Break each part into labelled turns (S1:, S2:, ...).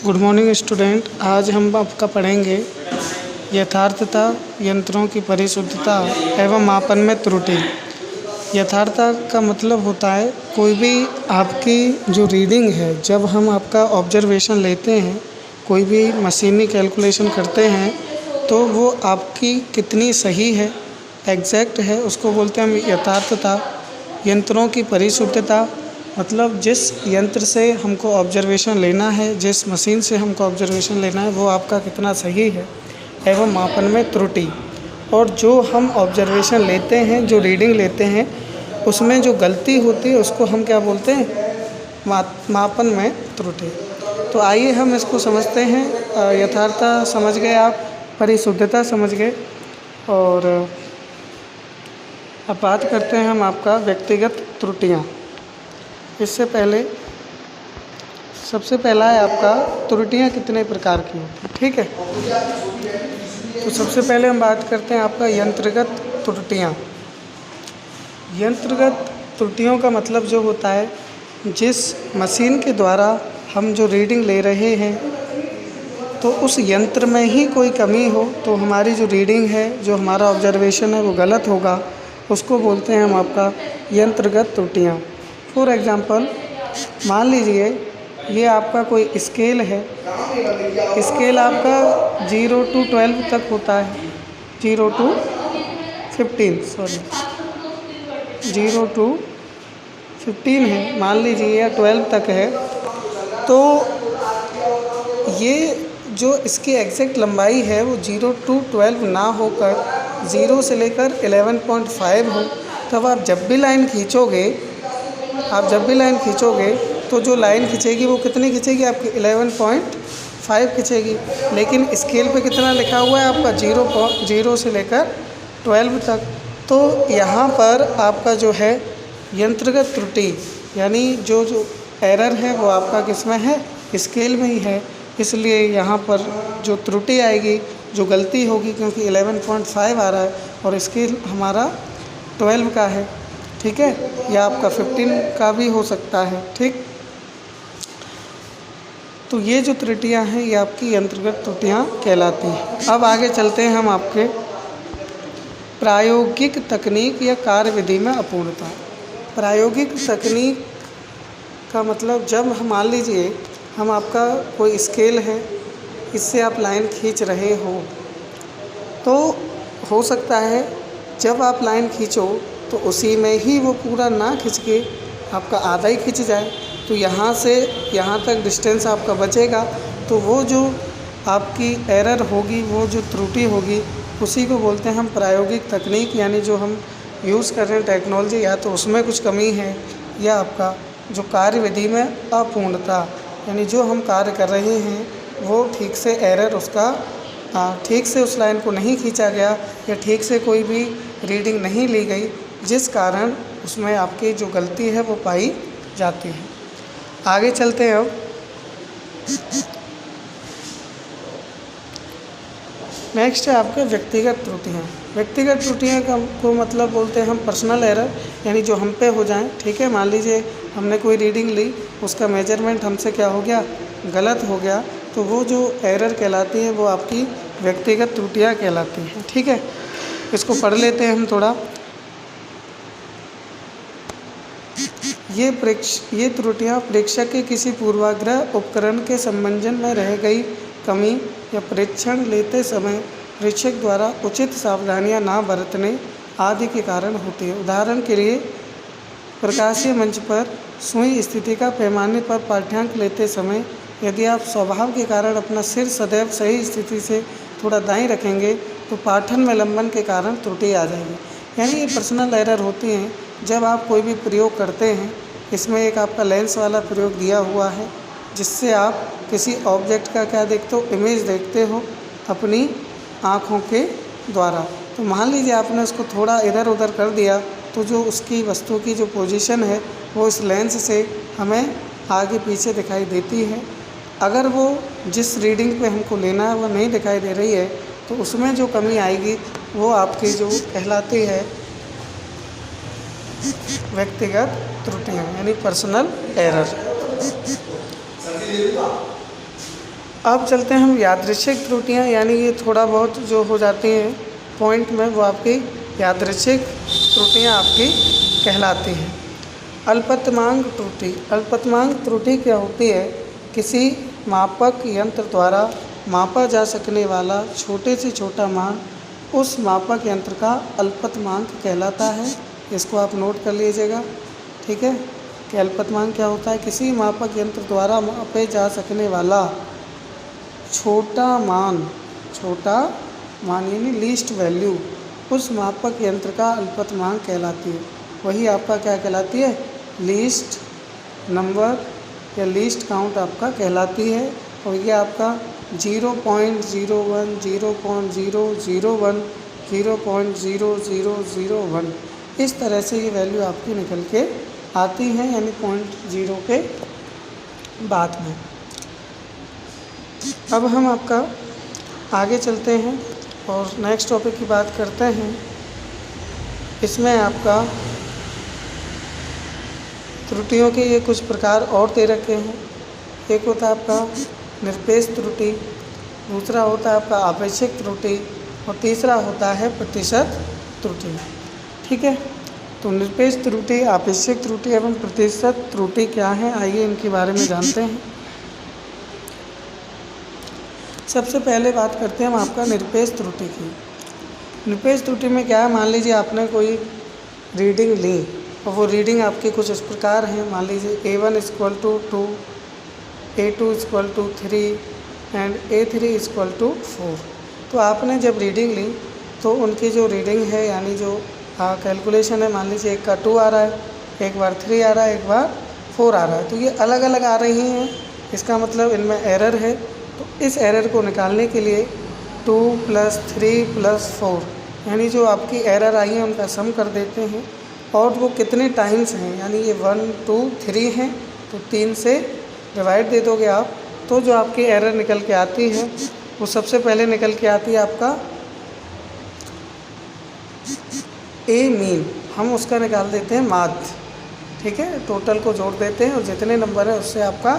S1: Good morning student. आज हम आपका पढ़ेंगे यथार्थता, यंत्रों की परिशुद्धता एवं मापन में त्रुटि। यथार्थता का मतलब होता है कोई भी आपकी जो रीडिंग है, जब हम आपका ऑब्जर्वेशन लेते हैं, कोई भी मशीनी कैलकुलेशन करते हैं तो वो आपकी कितनी सही है, एग्जैक्ट है, उसको बोलते हैं हम यथार्थता। यंत्रों की परिशुद्धता मतलब जिस यंत्र से हमको ऑब्जर्वेशन लेना है, जिस मशीन से हमको ऑब्जर्वेशन लेना है, वो आपका कितना सही है। एवं मापन में त्रुटि, और जो हम ऑब्जर्वेशन लेते हैं, जो रीडिंग लेते हैं, उसमें जो गलती होती है उसको हम क्या बोलते हैं, मापन में त्रुटि। तो आइए हम इसको समझते हैं। यथार्थता समझ गए आप, परिशुद्धता समझ गए, और अब बात करते हैं हम आपका व्यक्तिगत त्रुटियाँ। इससे पहले सबसे पहला है आपका त्रुटियाँ कितने प्रकार की होती हैं, ठीक है। तो सबसे पहले हम बात करते हैं आपका यंत्रगत त्रुटियाँ। यंत्रगत त्रुटियों का मतलब जो होता है, जिस मशीन के द्वारा हम जो रीडिंग ले रहे हैं तो उस यंत्र में ही कोई कमी हो तो हमारी जो रीडिंग है, जो हमारा ऑब्जर्वेशन है, वो गलत होगा। उसको बोलते हैं हम आपका यंत्रगत त्रुटियाँ। फॉर एग्ज़ाम्पल, मान लीजिए ये आपका कोई स्केल है। स्केल आपका 0 to 12 तक होता है, 0 to 15 0 to 15 है, मान लीजिए, या 12 तक है। तो ये जो इसकी एग्जैक्ट लंबाई है वो 0 to 12 ना होकर 0 से लेकर 11.5 हो। तब आप जब भी लाइन खींचोगे तो जो लाइन खींचेगी वो कितनी खींचेगी, आपकी 11.5 खींचेगी। लेकिन स्केल पे कितना लिखा हुआ है आपका, 0 से लेकर 12 तक। तो यहाँ पर आपका जो है यंत्रगत त्रुटि, यानी जो एरर है वो आपका किस में है, स्केल में ही है। इसलिए यहाँ पर जो त्रुटि आएगी, जो गलती होगी, क्योंकि 11.5 आ रहा है और स्केल हमारा 12 का है, ठीक है, या आपका 15 का भी हो सकता है, ठीक। तो ये जो त्रुटियां हैं ये आपकी यंत्रगत त्रुटियां कहलाती हैं। अब आगे चलते हैं हम आपके प्रायोगिक तकनीक या कार्यविधि में अपूर्णता। प्रायोगिक तकनीक का मतलब, जब मान लीजिए हम आपका कोई स्केल है, इससे आप लाइन खींच रहे हो, तो हो सकता है जब आप लाइन खींचो तो उसी में ही वो पूरा ना खींच के आपका आधा ही खींच जाए, तो यहाँ से यहाँ तक डिस्टेंस आपका बचेगा। तो वो जो आपकी एरर होगी, वो जो त्रुटि होगी, उसी को बोलते हैं हम प्रायोगिक तकनीक। यानी जो हम यूज़ कर रहे हैं टेक्नोलॉजी, या तो उसमें कुछ कमी है, या आपका जो कार्यविधि में अपूर्णता, यानी जो हम कार्य कर रहे हैं वो ठीक से एरर उसका ठीक से उस लाइन को नहीं खींचा गया, या ठीक से कोई भी रीडिंग नहीं ली गई, जिस कारण उसमें आपकी जो गलती है वो पाई जाती है। आगे चलते हैं। अब नेक्स्ट है आपके व्यक्तिगत त्रुटियाँ। व्यक्तिगत त्रुटियाँ को मतलब बोलते हैं हम पर्सनल एरर, यानी जो हम पे हो जाएं, ठीक है। मान लीजिए हमने कोई रीडिंग ली, उसका मेजरमेंट हमसे क्या हो गया, गलत हो गया, तो वो जो एरर कहलाती है वो आपकी व्यक्तिगत त्रुटियाँ कहलाती हैं, ठीक है। इसको पढ़ लेते हैं हम थोड़ा। ये त्रुटियाँ प्रेक्षक के किसी पूर्वाग्रह उपकरण के समंजन में रह गई कमी, या परीक्षण लेते समय परीक्षक द्वारा उचित सावधानियां ना बरतने आदि के कारण होती है। उदाहरण के लिए, प्रकाशीय मंच पर सुई स्थिति का पैमाने पर पाठ्यांक लेते समय यदि आप स्वभाव के कारण अपना सिर सदैव सही स्थिति से थोड़ा दाईं रखेंगे तो पाठन में लंबन के कारण त्रुटि आ जाएगी। यानी ये पर्सनल एरर होती हैं जब आप कोई भी प्रयोग करते हैं। इसमें एक आपका लेंस वाला प्रयोग दिया हुआ है, जिससे आप किसी ऑब्जेक्ट का क्या देखते हो, इमेज देखते हो अपनी आँखों के द्वारा। तो मान लीजिए आपने उसको थोड़ा इधर उधर कर दिया, तो जो उसकी वस्तु की जो पोजीशन है वो इस लेंस से हमें आगे पीछे दिखाई देती है। अगर वो जिस रीडिंग पे हमको लेना है वो नहीं दिखाई दे रही है, तो उसमें जो कमी आएगी वो आपकी जो कहलाती है व्यक्तिगत त्रुटियाँ, यानी पर्सनल एरर। अब चलते हैं हम यादृच्छिक त्रुटियाँ, यानी ये थोड़ा बहुत जो हो जाती हैं पॉइंट में, वो आपकी यादृच्छिक त्रुटियाँ आपकी कहलाती हैं। अल्पतमांक त्रुटि। अल्पतमांक त्रुटि क्या होती है? किसी मापक यंत्र द्वारा मापा जा सकने वाला छोटे से छोटा मान उस मापक यंत्र का अल्पतमांक कहलाता है। इसको आप नोट कर लीजिएगा, ठीक है, कि अल्पतमांक क्या होता है? किसी मापक यंत्र द्वारा मापे जा सकने वाला छोटा मान यानी लीस्ट वैल्यू उस मापक यंत्र का अल्पतमांक कहलाती है। वही आपका क्या कहलाती है? लीस्ट नंबर या लीस्ट काउंट आपका कहलाती है। और ये आपका 0.01, 0.001, 0.0001 इस तरह से ये वैल्यू आपकी निकल के आती है, यानी 0.0 के बाद में। अब हम आपका आगे चलते हैं और नेक्स्ट टॉपिक की बात करते हैं। इसमें आपका त्रुटियों के ये कुछ प्रकार और दे रखे हैं। एक होता है आपका निरपेक्ष त्रुटि, दूसरा होता है आपका आपेक्षिक त्रुटि और तीसरा होता है प्रतिशत त्रुटि। ठीक है, तो निरपेक्ष त्रुटि, आपेक्षिक त्रुटि एवं प्रतिशत त्रुटि क्या है, आइए इनके बारे में जानते हैं। सबसे पहले बात करते हैं हम आपका निरपेक्ष त्रुटि की। निरपेक्ष त्रुटि में क्या है? मान लीजिए आपने कोई रीडिंग ली और वो रीडिंग आपकी कुछ इस प्रकार है। मान लीजिए A1 = 2, A2 = 3 एंड A3 = 4। तो आपने जब रीडिंग ली तो उनकी जो रीडिंग है, यानी जो कैलकुलेशन है, मान लीजिए एक का 2 आ रहा है, एक बार 3 आ रहा है, एक बार 4 आ रहा है, तो ये अलग अलग आ रही हैं। इसका मतलब इनमें एरर है। तो इस एरर को निकालने के लिए 2 + 3 + 4 यानी जो आपकी एरर आई है उनका सम कर देते हैं। और वो कितने टाइम्स हैं, यानी ये 1, 2, 3 हैं, तो 3 से डिवाइड दे दोगे आप, तो जो आपकी एरर निकल के आती है वो सबसे पहले निकल के आती है आपका ए मीन, हम उसका निकाल देते हैं माध्य। ठीक है, टोटल को जोड़ देते हैं और जितने नंबर है उससे आपका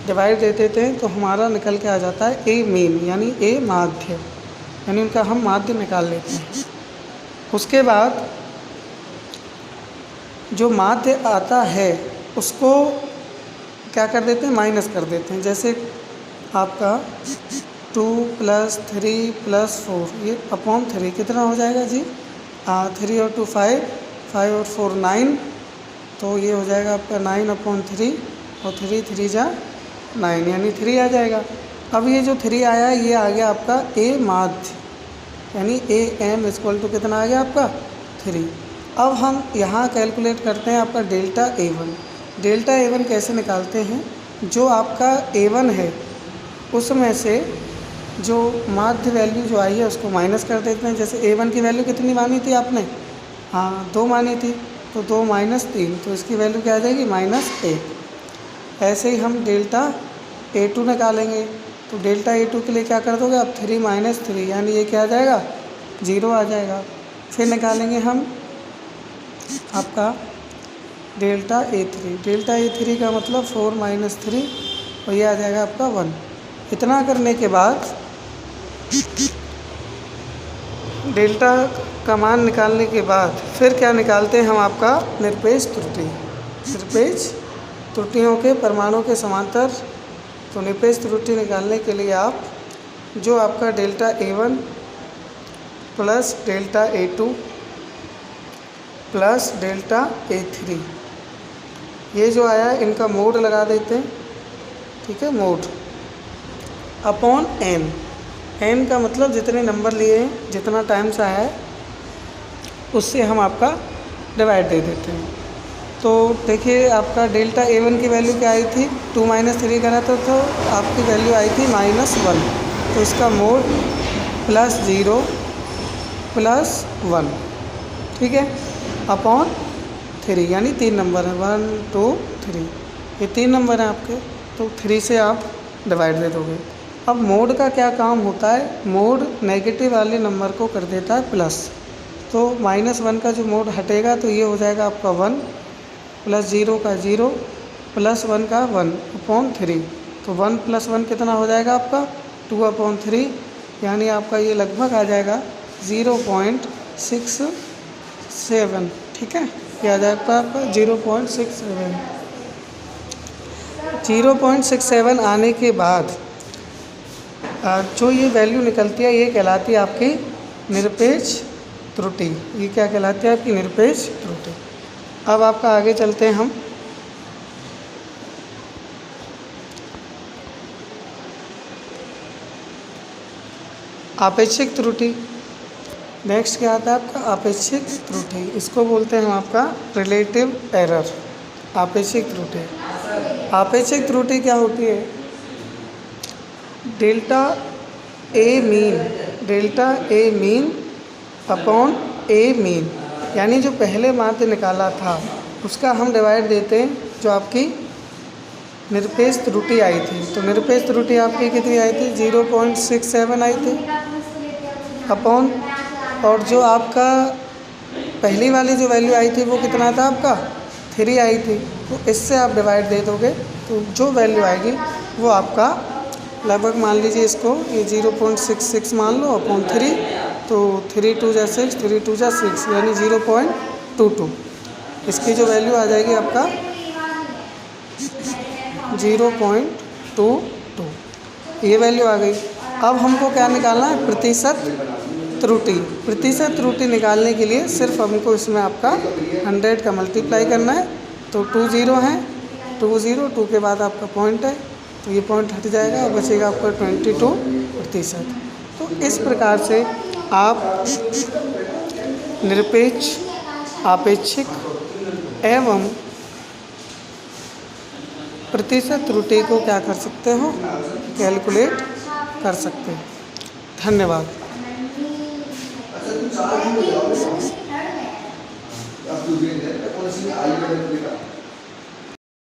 S1: डिवाइड दे देते हैं, तो हमारा निकल के आ जाता है ए मीन, यानी ए माध्य, यानी उनका हम माध्य निकाल लेते हैं। उसके बाद जो माध्य आता है उसको क्या कर देते हैं? माइनस कर देते हैं। जैसे आपका 2 + 3 + 4 ये अपॉन 3 कितना हो जाएगा जी? 3 और 2 5, 5 और 4 9, तो ये हो जाएगा आपका 9/3 और 3 3 जा 9, यानी 3 आ जाएगा। अब ये जो 3 आया है ये आ गया आपका ए माध्य, यानी AM = कितना आ गया आपका? 3। अब हम यहाँ कैलकुलेट करते हैं आपका डेल्टा A1। डेल्टा A1 कैसे निकालते हैं? जो आपका A1 है उसमें से जो माध्य वैल्यू जो आई है उसको माइनस कर देते हैं। जैसे A1 की वैल्यू कितनी मानी थी आपने? 2 मानी थी, तो 2 - 3, तो इसकी वैल्यू क्या आ जाएगी? -1। ऐसे ही हम डेल्टा A2 निकालेंगे, तो डेल्टा A2 के लिए क्या कर दोगे आप? 3 - 3, यानी ये क्या आ जाएगा? 0 आ जाएगा। फिर निकालेंगे हम आपका डेल्टा A3। डेल्टा A3 का मतलब 4 - 3 और ये आ जाएगा आपका 1। इतना करने के बाद डेल्टा का मान निकालने के बाद फिर क्या निकालते हैं हम? आपका निरपेक्ष त्रुटि। निरपेक्ष त्रुटियों के परमाणु के समांतर। तो निरपेक्ष त्रुटि निकालने के लिए आप जो आपका delta A1 plus delta A2 plus delta A3 ये जो आया है इनका मोड लगा देते हैं। ठीक है, मोड अपॉन n। n का मतलब जितने नंबर लिए हैं, जितना टाइम्स आया है उससे हम आपका डिवाइड दे देते हैं। तो देखिए आपका डेल्टा A1 की वैल्यू क्या आई थी? 2 - 3 करा था, तो आपकी वैल्यू आई थी -1, तो इसका मोड +0 +1। ठीक है, अपॉन 3, यानी 3 नंबर हैं, 1 2 3, ये 3 नंबर हैं आपके, तो 3 से आप डिवाइड दे दोगे। अब मोड का क्या काम होता है? मोड नेगेटिव वाले नंबर को कर देता है प्लस। तो -1 का जो मोड हटेगा तो ये हो जाएगा आपका 1 +0 का 0 +1 का 1/3, तो तो 1 + 1 कितना हो जाएगा आपका 2/3, यानी आपका ये लगभग आ जाएगा 0.67। ठीक है, ये आ जाएगा आपका 0.67। 0.67 आने के बाद जो ये वैल्यू निकलती है ये कहलाती है आपकी निरपेक्ष त्रुटि। ये क्या कहलाती है? आपकी निरपेक्ष त्रुटि। अब आपका आगे चलते हैं हम। आपेक्षिक त्रुटि। नेक्स्ट क्या आता है आपका? आपेक्षिक त्रुटि। इसको बोलते हैं हम आपका रिलेटिव एरर। आपेक्षिक त्रुटि। आपेक्षिक त्रुटि क्या होती है? Delta A mean upon A mean, यानी जो पहले माध्य निकाला था उसका हम डिवाइड देते हैं जो आपकी निरपेक्ष त्रुटि आई थी। तो निरपेक्ष त्रुटि आपकी कितनी आई थी? 0.67 आई थी अपॉन, और जो आपका पहली वाली जो वैल्यू आई थी वो कितना था आपका? 3 आई थी। तो इससे आप डिवाइड दे दोगे तो जो वैल्यू आएगी वो आपका लगभग मान लीजिए इसको ये 0.66 मान लो अपॉन 3, तो 3 × 2 = 6, 3 × 2 = 6, यानी 0.22। इसकी जो वैल्यू आ जाएगी आपका 0.22, ये वैल्यू आ गई। अब हमको क्या निकालना है? प्रतिशत त्रुटि। प्रतिशत त्रुटि निकालने के लिए सिर्फ हमको इसमें आपका 100 का मल्टीप्लाई करना है। तो 2 0 हैं, 2 0, 2 के बाद आपका पॉइंट है, तो ये पॉइंट हट जाएगा और बचेगा आपका 22%। तो इस प्रकार से आप निरपेक्ष, आपेक्षिक एवं प्रतिशत त्रुटि को क्या कर सकते हो? कैलकुलेट कर सकते हो। धन्यवाद।